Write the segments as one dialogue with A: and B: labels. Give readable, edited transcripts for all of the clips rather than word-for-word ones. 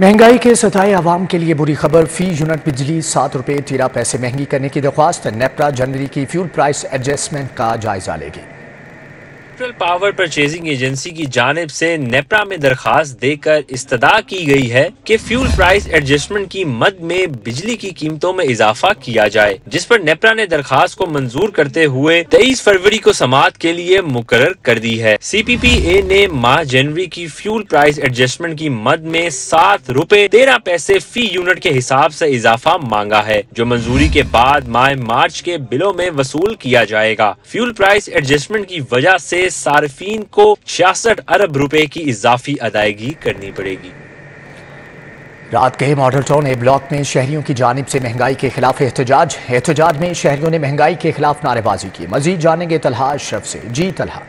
A: महंगाई के सताए आवाम के लिए बुरी खबर। फी यूनिट बिजली 7 रुपये 13 पैसे महंगी करने की दरख्वास्त। नेपरा जनवरी की फ्यूल प्राइस एडजस्टमेंट का जायजा लेगी।
B: सेंट्रल पावर परचेजिंग एजेंसी की जानिब से नेपरा में दरखास्त देकर इस्तदा की गई है कि फ्यूल प्राइस एडजस्टमेंट की मद में बिजली की कीमतों में इजाफा किया जाए, जिस पर नेपरा ने दरखास्त को मंजूर करते हुए 23 फरवरी को समाअत के लिए मुकर्रर कर दी है। CPPA ने माह जनवरी की फ्यूल प्राइस एडजस्टमेंट की मद में 7 रुपए 13 पैसे फी यूनिट के हिसाब से इजाफा मांगा है, जो मंजूरी के बाद माह मार्च के बिलों में वसूल किया जाएगा। फ्यूल प्राइस एडजस्टमेंट की वजह से सार्फिन को 66 अरब रुपए की इजाफी अदायगी करनी पड़ेगी।
A: रात के मॉडल टाउन ए ब्लॉक में शहरियों की जानिब से महंगाई के खिलाफ एहतजाज में शहरियों ने महंगाई के खिलाफ नारेबाजी की। मजीद जानेंगे तलहा अशरफ से। जी तलहा।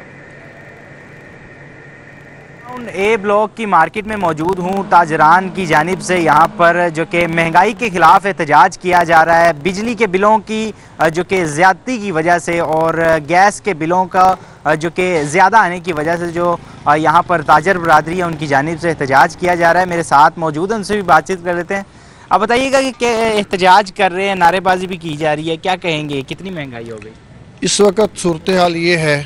C: ए ब्लॉक की मार्केट में मौजूद हूँ। ताजरान की जानिब से यहाँ पर जो कि महंगाई के खिलाफ एहतजाज किया जा रहा है। बिजली के बिलों की जो कि ज़्यादती की वजह से और गैस के बिलों का जो कि ज़्यादा आने की वजह से जो यहाँ पर ताजर बरादरी है उनकी जानिब से एहतजाज किया जा रहा है। मेरे साथ मौजूद हैं, उनसे भी बातचीत कर लेते हैं। अब बताइएगा कि एहतजाज कर रहे हैं, नारेबाजी भी की जा रही है, क्या कहेंगे, कितनी महंगाई हो गई?
D: इस वक्त सूरत हाल ये है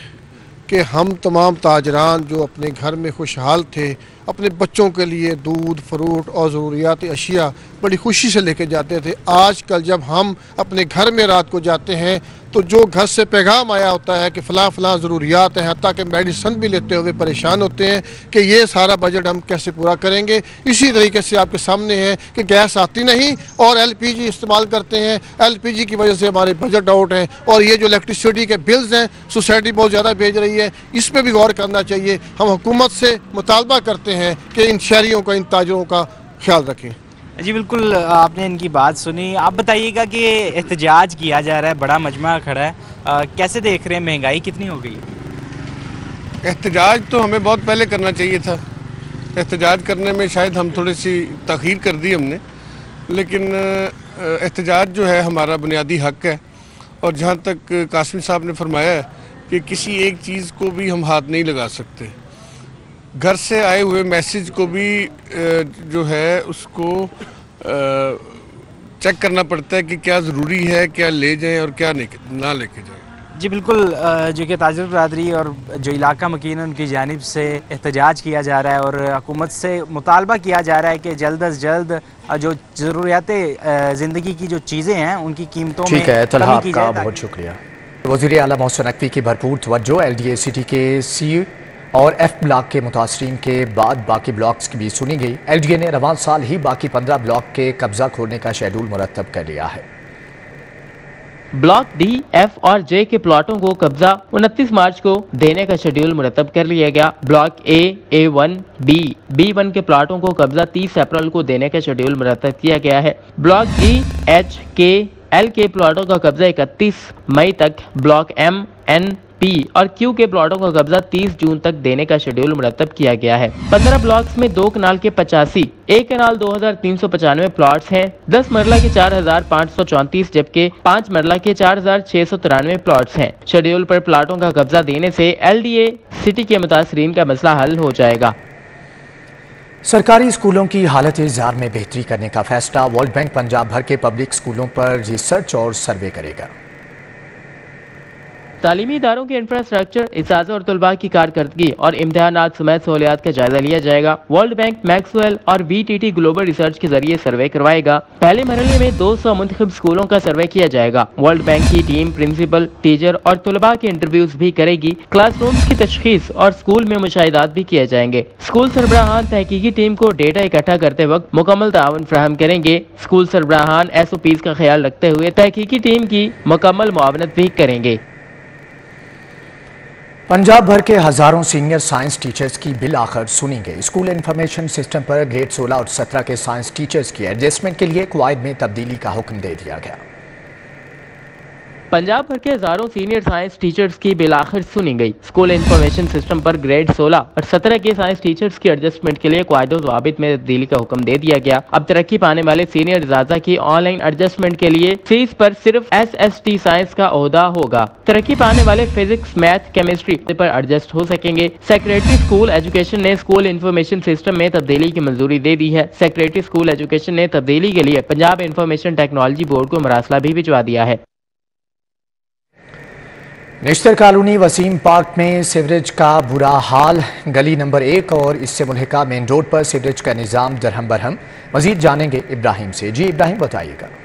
D: कि हम तमाम ताजरान जो अपने घर में खुशहाल थे, अपने बच्चों के लिए दूध, फ्रूट और ज़रूरियाती अशिया बड़ी खुशी से लेके जाते थे। आज कल जब हम अपने घर में रात को जाते हैं तो जो घर से पैगाम आया होता है कि फ़लाँ फ़लाँ ज़रूरियात हैं, हत्ता कि मेडिसन भी लेते हुए परेशान होते हैं कि ये सारा बजट हम कैसे पूरा करेंगे। इसी तरीके से आपके सामने है कि गैस आती नहीं और LPG इस्तेमाल करते हैं। LPG की वजह से हमारे बजट आउट हैं और ये जो इलेक्ट्रिसिटी के बिल्स हैं सोसाइटी बहुत ज़्यादा भेज रही है, इस पर भी गौर करना चाहिए। हम हुकूमत से मुतालबा करते हैं कि इन शहरियों का, इन ताजरों का ख्याल रखें।
C: जी बिल्कुल, आपने इनकी बात सुनी। आप बताइएगा कि एहतजाज किया जा रहा है, बड़ा मजमा खड़ा है, कैसे देख रहे हैं, महंगाई कितनी हो गई?
D: एहतजाज तो हमें बहुत पहले करना चाहिए था। एहतजाज करने में शायद हम थोड़ी सी तख़ीर कर दी हमने, लेकिन एहतजाज जो है हमारा बुनियादी हक़ है। और जहाँ तक कासिम साहब ने फरमाया है कि किसी एक चीज़ को भी हम हाथ नहीं लगा सकते, घर से आए हुए मैसेज को भी जो है उसको चेक करना पड़ता है कि क्या ज़रूरी है, क्या ले जाएं और क्या ना लेके जाएं।
C: जी बिल्कुल, जो कि ताजर बरादरी और जो इलाका मकीन उनकी जानिब से एहतजाज किया जा रहा है और हुकूमत से मुतालबा किया जा रहा है कि जल्द अज जल्द जो ज़रूरियात ज़िंदगी की जो चीज़ें हैं उनकी कीमतों में कमी की जाए।
A: बहुत शुक्रिया। वज़ीर आला मोहसिन नकवी की भरपूर तवज्जो। LDA सिटी के C और F ब्लॉक के मुतासरीन के बाद बाकी ब्लॉक्स की भी सुनी गई। LDA ने रवान साल ही बाकी 15 ब्लॉक के कब्जा खोलने का शेड्यूल मुरतब कर लिया है।
E: ब्लॉक D, F और J के प्लॉटों को कब्जा 29 मार्च को देने का शेड्यूल मुरतब कर लिया गया। Block A, A1, B, B1 के प्लॉटों को कब्जा 30 अप्रैल को देने का शेड्यूल मुरतब किया गया है। Block G, H, K, L के प्लॉटों का कब्जा 31 मई तक, ब्लॉक M, N, P और Q के प्लॉटों का कब्जा 30 जून तक देने का शेड्यूल मुरतब किया गया है। 15 ब्लॉक्स में 2 कनाल के 85, 1 कनाल 2395 प्लॉट्स हैं। 10 मरला के 4534 जबकि 5 मरला के 4693 प्लॉट्स हैं। शेड्यूल पर प्लॉटों का कब्जा देने से LDA सिटी के मुतासरीन का मसला हल हो जाएगा।
A: सरकारी स्कूलों की हालत ज़ार में बेहतरी करने का फैसला। वर्ल्ड बैंक पंजाब भर के पब्लिक स्कूलों पर रिसर्च और सर्वे करेगा।
E: तालीमी इदारों के इंफ्रास्ट्रक्चर, इजाज़त और तलबा की कारकर्दगी और इम्तिहानात समेत सहूलियात का जायजा लिया जाएगा। वर्ल्ड बैंक, मैक्सवेल और VTT ग्लोबल रिसर्च के जरिए सर्वे करवाएगा। पहले मरहले में 200 मुंतखब स्कूलों का सर्वे किया जाएगा। वर्ल्ड बैंक की टीम प्रिंसिपल, टीचर और तलबा के इंटरव्यूज भी करेगी। क्लासरूम्स की तशखीस और स्कूल में मुशाहिदात भी किए जाएंगे। स्कूल सरबराहान तहकीकी टीम को डेटा इकट्ठा करते वक्त मुकम्मल ताउन फराहम करेंगे। स्कूल सरबराहान SOPs का ख्याल रखते हुए तहकीकी टीम की मुकम्मल मुआवनत भी करेंगे।
A: पंजाब भर के हज़ारों सीनियर साइंस टीचर्स की बिल आखिर सुनी गई। स्कूल इंफॉर्मेशन सिस्टम पर ग्रेड 16 और 17 के साइंस टीचर्स की एडजस्टमेंट के लिए कवायद में तब्दीली का हुक्म दे दिया गया।
E: पंजाब भर के हजारों सीनियर साइंस टीचर्स की बिलाखिर सुनी गई। स्कूल इंफॉर्मेशन सिस्टम पर ग्रेड 16 और 17 के साइंस टीचर्स की एडजस्टमेंट के लिए कायदो ज़वाबित में तब्दीली का हुक्म दे दिया गया। अब तरक्की पाने वाले सीनियर इजाज़ा की ऑनलाइन एडजस्टमेंट के लिए फीस पर सिर्फ SST साइंस का ओहदा होगा। तरक्की पाने वाले फिजिक्स, मैथ, केमिस्ट्री पर एडजस्ट हो सकेंगे। सेक्रेटरी स्कूल एजुकेशन ने स्कूल इंफॉर्मेशन सिस्टम में तब्दीली की मंजूरी दे दी है। सेक्रेटरी स्कूल एजुकेशन ने तब्दीली के लिए पंजाब इंफॉर्मेशन टेक्नोलॉजी बोर्ड को मरासला भी भिजवा दिया है।
A: निश्तर कॉलोनी वसीम पार्क में सीवरेज का बुरा हाल। गली नंबर 1 और इससे मुल्हिका मेन रोड पर सीवरेज का निज़ाम दरहम बरहम। मजीद जानेंगे इब्राहिम से। जी इब्राहिम, बताइएगा।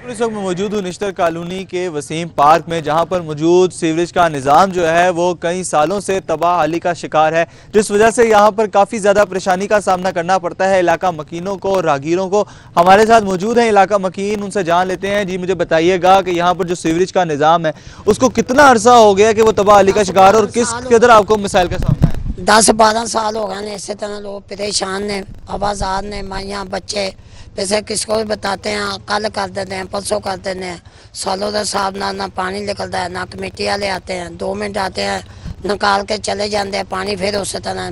F: इस वक्त मैं मौजूद हूँ निश्तर कॉलोनी के वसीम पार्क में, जहाँ पर मौजूद सीवरेज का निज़ाम जो है वो कई सालों से तबाह का शिकार है, जिस वजह से यहाँ पर काफ़ी ज़्यादा परेशानी का सामना करना पड़ता है इलाका मकीनों को और राहगीरों को। हमारे साथ मौजूद हैं इलाका मकीन, उनसे जान लेते हैं। जी मुझे बताइएगा कि यहाँ पर जो सीवरेज का निज़ाम है उसको कितना अरसा हो गया कि वो तबाह का शिकार, और किस कदर आपको मिसाइल का सामना है?
G: 10-12 साल हो गए इसी तरह लोग परेशान ने, आवाज़ात ने, माइयाँ बच्चे जैसे किसको भी बताते हैं कल कर देते हैं, परसों कर देते हैं। सालों के हिसाब ना पानी निकलता है, ना कमेटी वाले आते हैं, 2 मिनट आते हैं निकाल के चले जाते हैं पानी, फिर उस तरह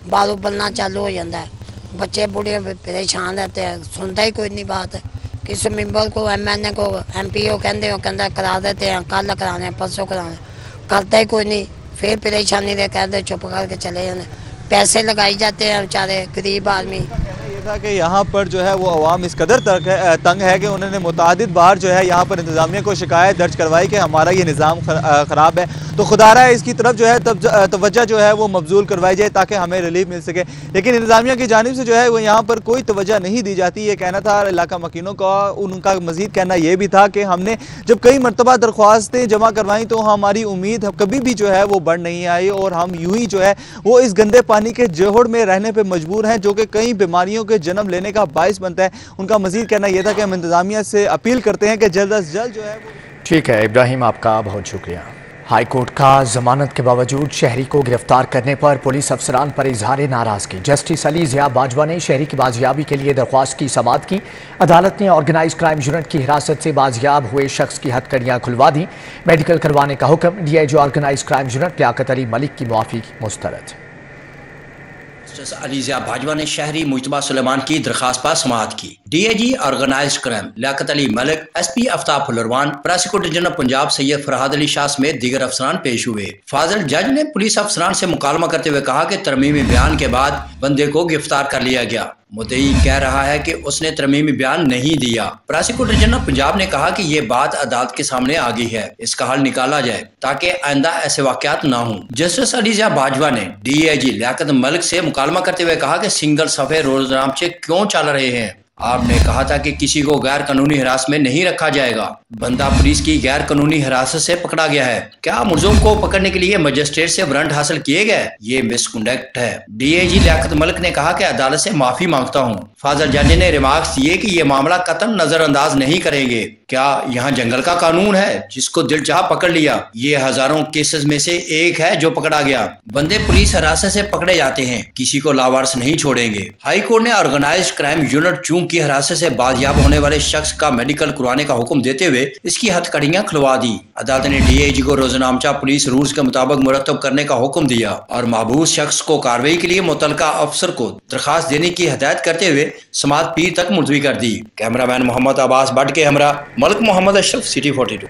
G: बाल उबलना चालू हो जाता है। बच्चे बूढ़े परेशान रहते हैं, सुनता ही कोई नहीं बात। किस मेंबर को, MNA को, MPO कहते करा देते हैं, कल कराने परसों कराने, करता ही कोई नहीं। फिर परेशानी दे कहते चुप करके चले जाते, पैसे लगाई जाते हैं बेचारे गरीब आदमी।
F: था कि यहाँ पर जो है वो अवाम इस कदर तंग है कि उन्होंने मुतादिद बार जो है यहाँ पर इंतज़ामिया को शिकायत दर्ज करवाई कि हमारा ये निज़ाम ख़राब है, तो खुदारा है इसकी तरफ जो है तवज्जो जो है वो मबजूल करवाई जाए ताकि हमें रिलीफ मिल सके। लेकिन इंतज़ामिया की जानिब से जो है वो यहाँ पर कोई तवज्जो नहीं दी जाती। ये कहना था इलाका मकीनों का, उनका मज़ीद कहना ये भी था कि हमने जब कई मरतबा दरख्वास्तें जमा करवाई तो हमारी उम्मीद कभी भी जो है वो बढ़ नहीं आई, और हम यूँ ही जो है वो इस गंदे पानी के जोहड़ में रहने पर मजबूर हैं, जो कि कई बीमारियों के जन्म लेने का बाइस बनता है। उनका मजीद कहना यह था कि हम इंतजामिया से अपील करते हैं कि जल्द अज जल्द जो है।
A: ठीक है इब्राहिम, आपका बहुत शुक्रिया। हाई कोर्ट का जमानत के बावजूद शहरी को गिरफ्तार करने पर पुलिस अफसरान पर इजहार नाराजगी। जस्टिस अली ज़िया बाजवा ने शहरी की बाजियाबी के लिए दरख्वास्त की समाअत की। अदालत ने ऑर्गेनाइज क्राइम यूनिट की हिरासत से बाजियाब हुए शख्स की हथकड़ियाँ खुलवा दी। मेडिकल करवाने का हुक्म। DIG organise crime unit Liaquat Ali Malik की मुआफी मुस्तरद।
H: जस्टिस अली ज़िया बाजवा ने शहरी मुजतबा सुलेमान की दरखास्त पर समाअत की। DIG organized crime Liaquat Ali Malik, SP Aftab Fularwan, prosecutor general Punjab Syed Farhad Ali Shah समेत दीगर अफसरान पेश हुए। फाजिल जज ने पुलिस अफसरान से मुकालमा करते हुए कहा कि तरमीमी बयान के बाद बंदे को गिरफ्तार कर लिया गया। मुद्दई कह रहा है कि उसने तरमीमी बयान नहीं दिया। प्रोसिक्यूटर जनरल पंजाब ने कहा कि ये बात अदालत के सामने आ गई है, इसका हल निकाला जाए ताकि आइंदा ऐसे वाकयात ना हों। जस्टिस अली ज़िया बाजवा ने DIG लियाकत मलिक से मुकालमा करते हुए कहा कि सिंगल सफ़े रोजनामचे क्यों चल रहे हैं। आपने कहा था कि किसी को गैर कानूनी हिरासत में नहीं रखा जाएगा। बंदा पुलिस की गैर कानूनी हिरासत से पकड़ा गया है। क्या मुलज़िम को पकड़ने के लिए मजिस्ट्रेट से वारंट हासिल किए गए? ये मिसकंडक्ट है। DIG लियाकत मलिक ने कहा कि अदालत से माफी मांगता हूँ। फाजिल जज ने रिमार्क्स दिए कि ये मामला कतन नजरअंदाज नहीं करेंगे। क्या यहाँ जंगल का कानून है जिसको दिल चाह पकड़ लिया? ये हजारों केसेस में से एक है जो पकड़ा गया। बंदे पुलिस हिरासत से पकड़े जाते हैं, किसी को लावारिस नहीं छोड़ेंगे। हाई कोर्ट ने ऑर्गेनाइज्ड क्राइम यूनिट चूंक की हिरासत से बाजियाब होने वाले शख्स का मेडिकल करवाने का हुक्म देते हुए इसकी हथकड़ियां खुलवा दी। अदालत ने DIG को रोजनामचा पुलिस रूल्स के मुताबिक मुरतब करने का हुक्म दिया और महबूस शख्स को कार्रवाई के लिए मुतलका अफसर को दरखास्त देने की हिदायत करते हुए समाअत पीर तक मुलतवी कर दी। कैमरामैन मोहम्मद अब्बास भट्ट के हमरा Malik Mohammad Ashraf, city 42।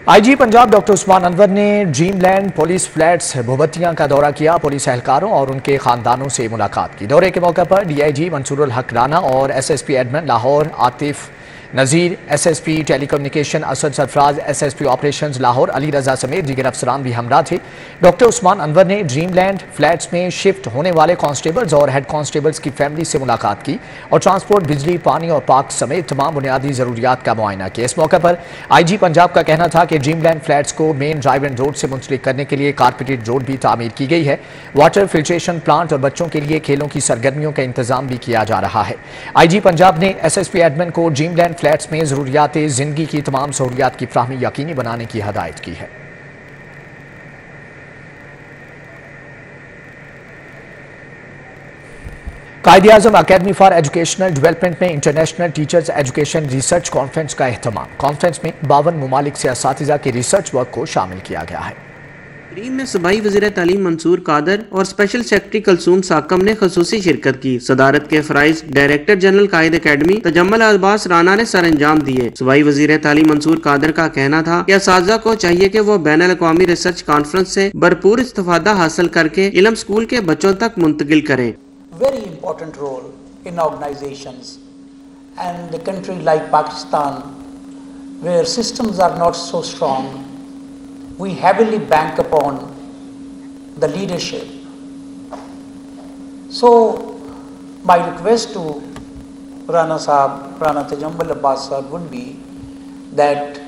A: IG Punjab doctor Usman Anwar ने ड्रीमलैंड पुलिस फ्लैट्स भूबतियां का दौरा किया। पुलिस एहलकारों और उनके खानदानों से मुलाकात की। दौरे के मौके पर DIG मंसूरुल हक राना और SSP admin Lahore Atif Nazir, SSP telecommunication Asad Sarfaraz, SSP operations Lahore Ali Raza समेत दीगर अफसरान भी हमरा थे। डॉक्टर उस्मान अनवर ने ड्रीमलैंड फ्लैट्स में शिफ्ट होने वाले कांस्टेबल्स और हेड कांस्टेबल्स की फैमिली से मुलाकात की और ट्रांसपोर्ट, बिजली, पानी और पार्क समेत तमाम बुनियादी ज़रूरियात का मुआयना किया। इस मौके पर IG पंजाब का कहना था कि ड्रीमलैंड फ्लैट्स को मेन ड्राइव एंड रोड से मुंसलिक करने के लिए कारपेटेड रोड भी तामीर की गई है। वाटर फिल्ट्रेशन प्लांट और बच्चों के लिए खेलों की सरगर्मियों का इंतजाम भी किया जा रहा है। IG पंजाब ने SSP एडमिन को ड्रीमलैंड फ्लैट्स में ज़रूरियात ज़िंदगी की तमाम सहूलियात की फ्राहमी यकीनी बनाने की हदायत की है। Quaid Azam academy for educational development میں international teachers education research conference کا اہتمام۔ کانفرنس میں 52 ممالک سے اساتذہ کے ریسرچ ورک کو شامل کیا گیا ہے۔
I: تقریب میں صوبائی وزیر تعلیم منصور قادر اور اسپیشل سیکرٹری کلثوم ساکم نے خصوصی شرکت کی۔ صدارت کے فرائض ڈائریکٹر جنرل قائد اکیڈمی تجمل عباس رانا نے سر انجام دیے۔ صوبائی وزیر تعلیم منصور قادر کا کہنا تھا کہ اساتذہ کو چاہیے کہ وہ بین الاقوامی ریسرچ کانفرنس سے بھرپور استفادہ حاصل کر کے علم اسکول کے بچوں تک منتقل کریں۔
J: Very important role in organizations and a country like Pakistan where systems are not so strong, we heavily bank upon the leadership. So my request to Rana Sahab, Rana Tajammal Abbas Sahab would be that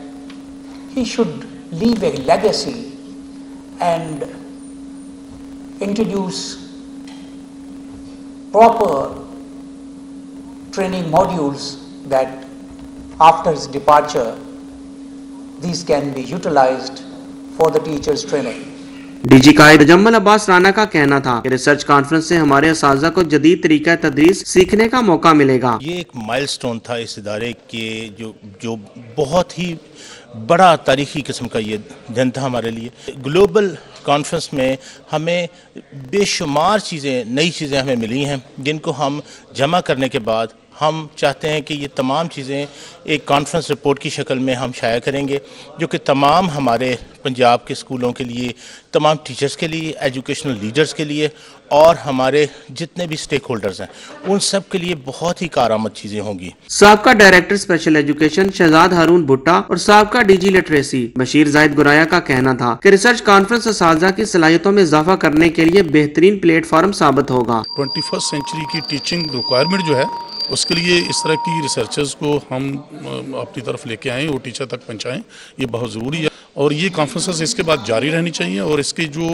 J: he should leave a legacy and introduce proper training modules that after his departure these can be utilized for the teachers training.
I: D G Quaid Tajammul عباس رانا کا کہنا تھا کہ research conference سے ہمارے اساتذہ کو جدید طریقہ تدریس سیکھنے کا موقع ملے گا۔
K: یہ ایک مائل سٹون تھا اس ادارے کے جو بہت ہی بڑا تاریخی قسم کا یہ دن تھا ہمارے لیے۔ گلوبل کانفرنس میں ہمیں بے شمار چیزیں، نئی چیزیں ہمیں ملی ہیں جن کو ہم جمع کرنے کے بعد ہم چاہتے ہیں کہ یہ تمام چیزیں ایک کانفرنس رپورٹ کی شکل میں ہم شائع کریں گے، جو کہ تمام ہمارے پنجاب کے اسکولوں کے لیے، تمام ٹیچرز کے لیے، ایجوکیشنل لیڈرز کے لیے اور ہمارے جتنے بھی سٹیک ہولڈرز ہیں ان سب کے لیے بہت ہی کارآمد چیزیں ہوں گی۔
I: سابقہ director special education Shahzad Haroon Bhatta اور سابقہ D G literacy Bashir Zahid Goraya کا کہنا تھا کہ ریسرچ کانفرنس اساتذہ کی صلاحیتوں میں اضافہ کرنے کے لیے بہترین پلیٹ فارم ثابت ہوگا۔
L: 21 سینچری کی ٹیچنگ ریکوائرمنٹ جو ہے اس کے لیے اس طرح کی ریسرچرز کو ہم اپنی طرف لے کے آئیں، وہ ٹیچر تک پہنچائیں، یہ بہت ضروری ہے اور یہ کانفرنسز اس کے بعد جاری رہنی چاہیے اور اس کے جو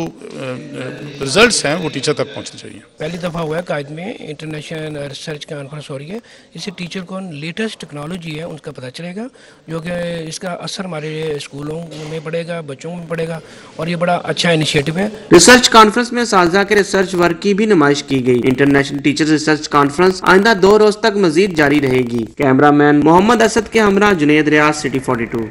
L: ریزلٹس ہیں وہ ٹیچر تک پہنچنے چاہیے۔
M: پہلی دفعہ ہوا ہے قائد میں انٹرنیشنل ریسرچ کانفرنس ہو رہی ہے، اس سے ٹیچر کو لیٹسٹ ٹیکنالوجی ہے ان کا پتہ چلے گا، جو کہ اس کا اثر ہمارے اسکولوں میں پڑے گا، بچوں میں پڑے گا اور یہ بڑا اچھا انیشیٹو ہے۔
I: ریسرچ کانفرنس میں اساتذہ کے ریسرچ ورک کی بھی نمائش کی گئی۔ انٹرنیشنل ٹیچر ریسرچ کانفرنس آئندہ 2 روز تک مزید جاری رہے گی۔ کیمرہ مین محمد اسد کے ہمراہ جنید ریاض، سٹی 42۔